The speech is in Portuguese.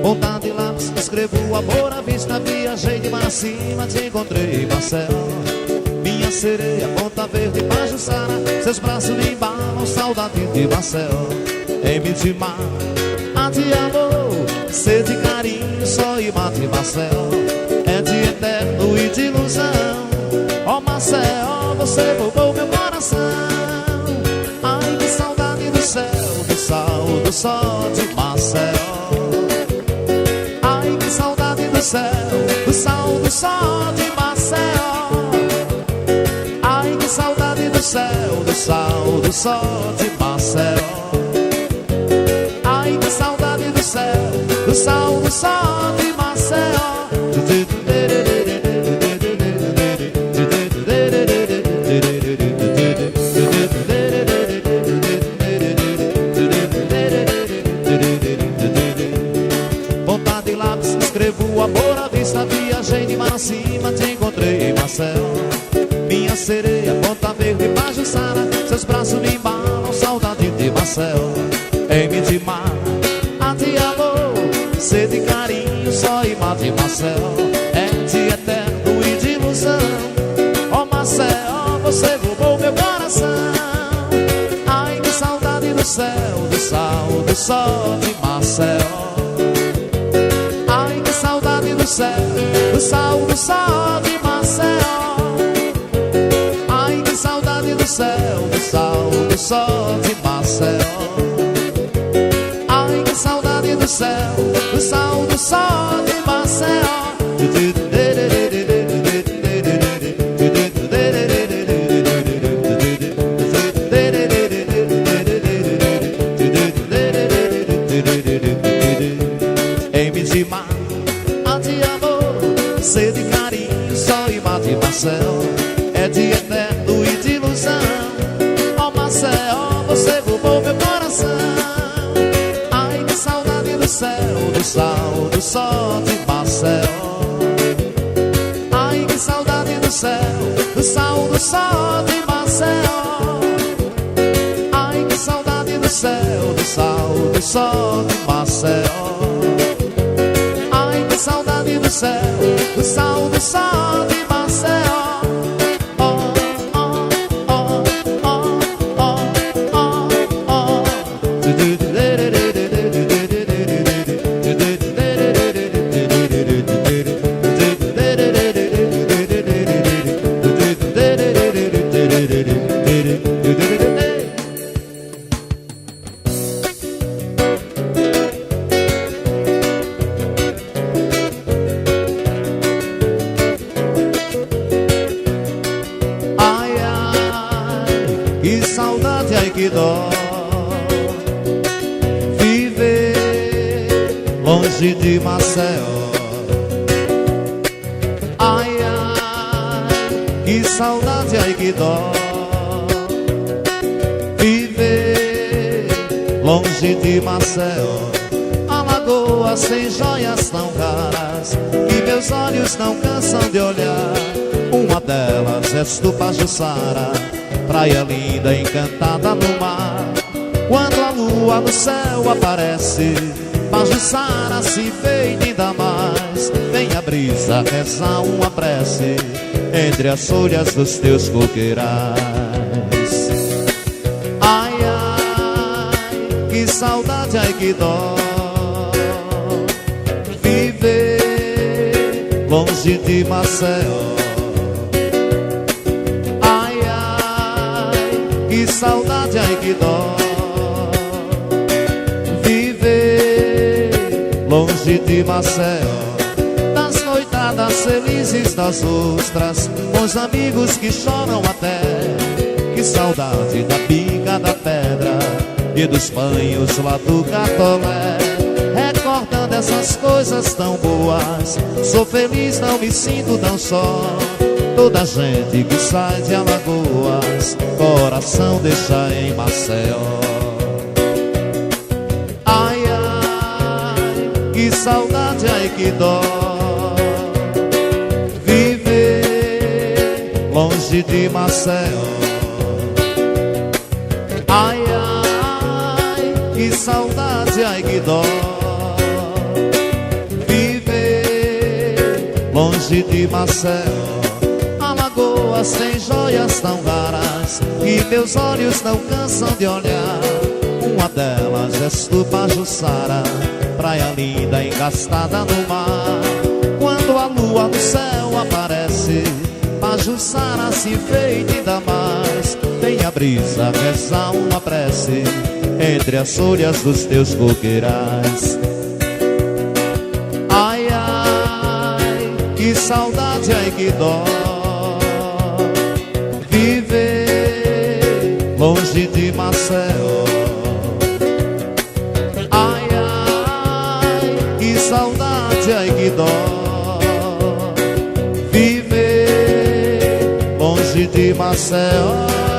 Ponta de lápis, escrevo o amor à vista. Viajei de mar acima, te encontrei em Maceió. Minha sereia, ponta verde, Pajuçara. Seus braços me embalam, saudade de Maceió. Em Mitimar, a te amor, sede, carinho, só e mate Maceió. É de eterno e de ilusão. Ó Maceió, você roubou meu coração. Ai, que saudade do céu, do sal, do sol de Maceió. Ai, que saudade do céu, do sal, do sol de Maceió. Ai, que saudade do céu, do sal, do sol de Maceió. Ai, que saudade do céu, do sal, do sol de Maceió. Ponta de lápis, escrevo o amor à vista. Viajei de mar acima, te encontrei em Maceió. Minha sereia, ponta verde, Pajuçara. Seus braços me embalam, saudade de Maceió. Em Mitimar, a te amor, sede e carinho, só e mate Maceió. É de eterno e de ilusão. Ó Maceió, você roubou meu coração. Ai, que saudade do céu, do sal, do sol de Maceió. Ai, que saudade do céu, do sal, do sol de Maceió. Ai, que saudade do céu, do sal, do sol de Maceió. Ai, que saudade do céu, do sal, do sol de Maceió. Em Mitimar, a te amor, sede e carinho, só e mate Maceió. É de eterno e de ilusão. Ó Maceió, você roubou meu coração. Ai, que saudade do céu, do sal, do sol de Maceió. Ai, que saudade do céu, do sal, do sol de Maceió. Ai, que saudade do céu, do sal, do sol de Maceió. Ai, que saudade do céu, do sal, do sol de Maceió. Oh, oh, oh, oh, oh, oh, oh. Ai, ai, que saudade, ai que dó. Viver longe de Maceió. Ai, ai, que saudade, ai que dó. Viver longe de Maceió. Alagoas sem joias tão caras que meus olhos não cansam de olhar. Uma delas és tu, Pajuçara, praia linda, encantada no mar. Quando a lua no céu aparece, Pajuçara se vê ainda mais. Vem a brisa rezar uma prece entre as folhas dos teus coqueirais. Ai, ai, que saudade, ai que dó. Viver longe de Maceió. Ai, ai, que saudade, ai que dó. Viver longe de Maceió. Das noitadas felizes das ostras, com os amigos que choram até. Que saudade da bica da pedra e dos banhos lá do Catolé. Recordando essas coisas tão boas, sou feliz, não me sinto tão só. Toda gente que sai de Alagoas, coração deixa em Maceió. Ai, ai, que saudade, ai que dó. longe de Maceió. Ai, ai, que saudade, ai, que dó. Viver longe de Maceió. Alagoas tem joias tão raras que meus olhos não cansam de olhar. Uma delas és tu, Pajuçara, praia linda encastada no mar. Quando a lua no céu aparece, Pajuçara se enfeita ainda mais. Tem a brisa rezar uma prece entre as folhas dos teus coqueirais. Ai, ai, que saudade, ai, que dó. Viver longe de Maceió. Ai, ai, que saudade, ai, que dó. Viver longe de Maceió.